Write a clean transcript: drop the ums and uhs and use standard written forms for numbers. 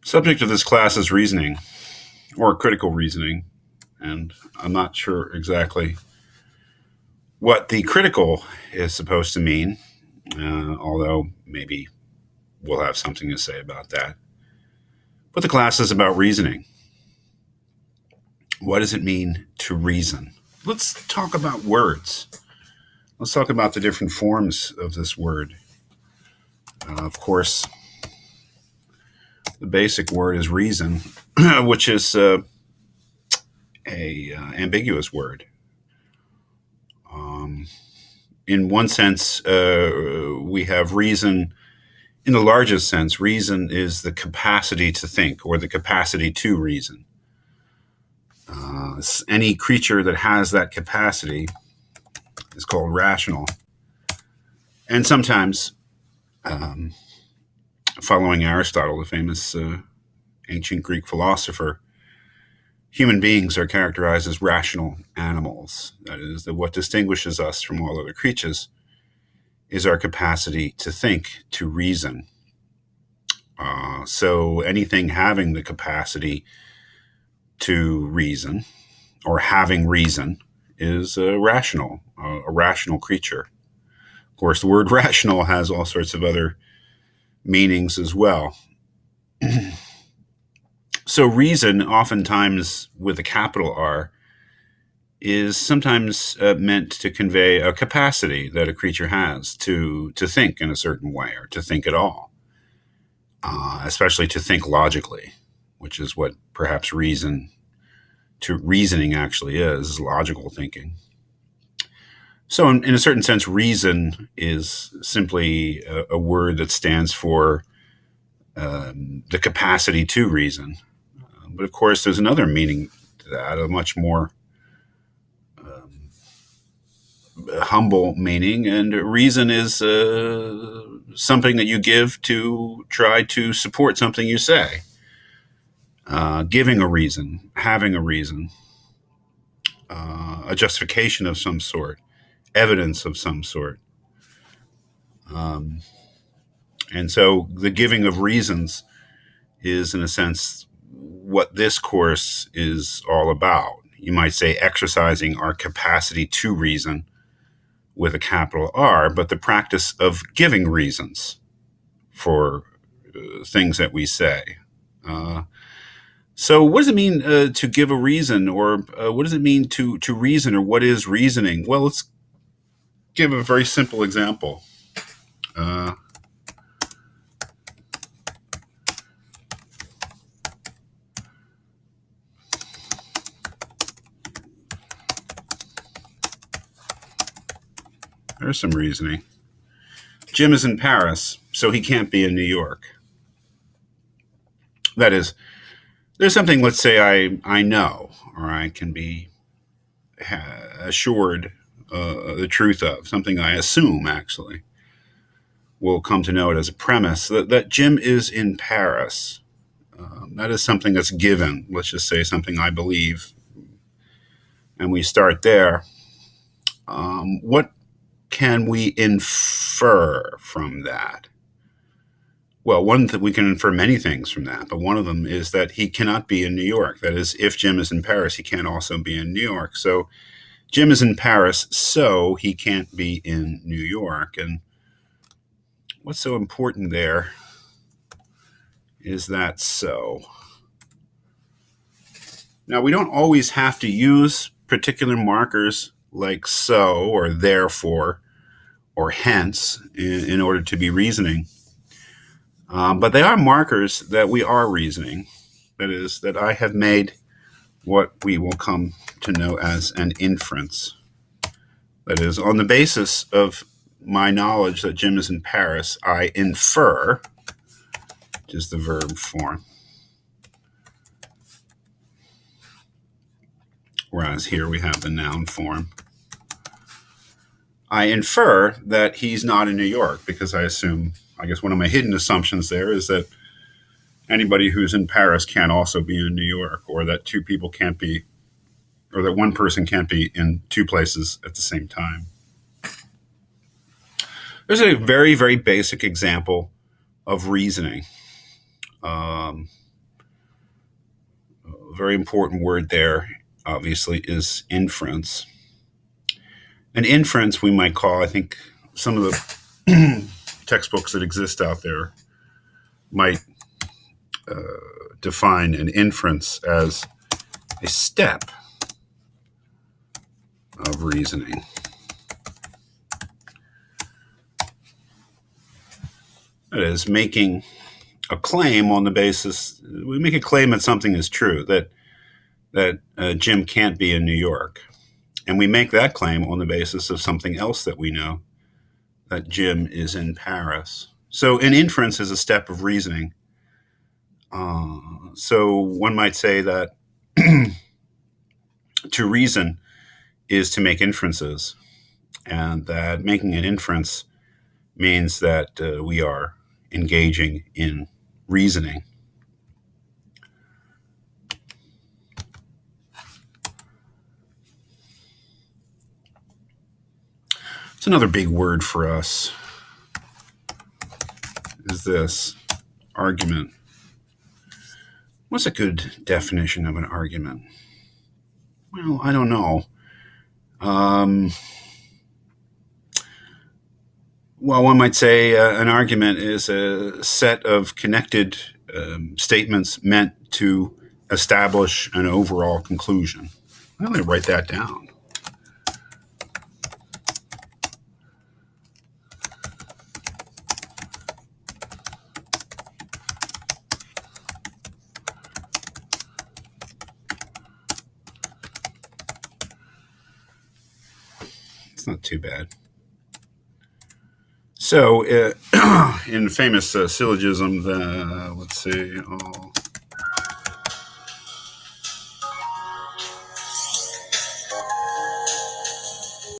Subject of this class is reasoning or critical reasoning, and I'm not sure exactly what the critical is supposed to mean, although maybe we'll have something to say about that. But the class is about reasoning. What does it mean to reason? Let's talk about words. Let's talk about the different forms of this word. Of course, the basic word is reason, which is a ambiguous word. In one sense, we have reason. In the largest sense, reason is the capacity to think or the capacity to reason. Any creature that has that capacity is called rational. And sometimes, following Aristotle, the famous ancient Greek philosopher, human beings are characterized as rational animals. That is, that what distinguishes us from all other creatures is our capacity to think, to reason. So anything having the capacity to reason or having reason is a rational creature. Of course, the word rational has all sorts of other meanings as well. So reason, oftentimes with a capital R, is sometimes meant to convey a capacity that a creature has to think in a certain way or to think at all, especially to think logically, which is what perhaps reasoning actually is logical thinking. So in a certain sense, reason is simply a word that stands for the capacity to reason. But of course, there's another meaning to that, a much more humble meaning. And reason is something that you give to try to support something you say. Giving a reason, having a reason, a justification of some sort, evidence of some sort. And so the giving of reasons is, in a sense, what this course is all about. You might say exercising our capacity to reason with a capital R, but the practice of giving reasons for things that we say. So what does it mean to give a reason, or what does it mean to reason, or what is reasoning? Well, let's give a very simple example. There's some reasoning. Jim is in Paris, so he can't be in New York. That is, there's something, let's say, I know, or I can be assured the truth of, something I assume, actually. We'll come to know it as a premise, that Jim is in Paris. That is something that's given. Let's just say something I believe. And we start there. What can we infer from that? Well, we can infer many things from that, but one of them is that he cannot be in New York. That is, if Jim is in Paris, he can't also be in New York. So Jim is in Paris, so he can't be in New York. And what's so important there is that so. Now, we don't always have to use particular markers like so or therefore or hence in order to be reasoning. But they are markers that we are reasoning. That is, that I have made what we will come to know as an inference. That is, on the basis of my knowledge that Jim is in Paris, I infer, which is the verb form. Whereas here we have the noun form. I infer that he's not in New York because I guess one of my hidden assumptions there is that anybody who's in Paris can't also be in New York, or that two people can't be, or that one person can't be in two places at the same time. There's a very, very basic example of reasoning. very important word there, obviously, is inference. An inference we might call, I think some of the textbooks that exist out there might define an inference as a step of reasoning. That is, making a claim on the basis, we make a claim that something is true, that Jim can't be in New York. And we make that claim on the basis of something else that we know, that Jim is in Paris. So an inference is a step of reasoning. So one might say that to reason is to make inferences, and that making an inference means that we are engaging in reasoning. It's another big word for us is this argument. What's a good definition of an argument? Well, I don't know. Well, one might say an argument is a set of connected statements meant to establish an overall conclusion. I'm going to write that down. It's not too bad. So, in famous syllogism, let's see,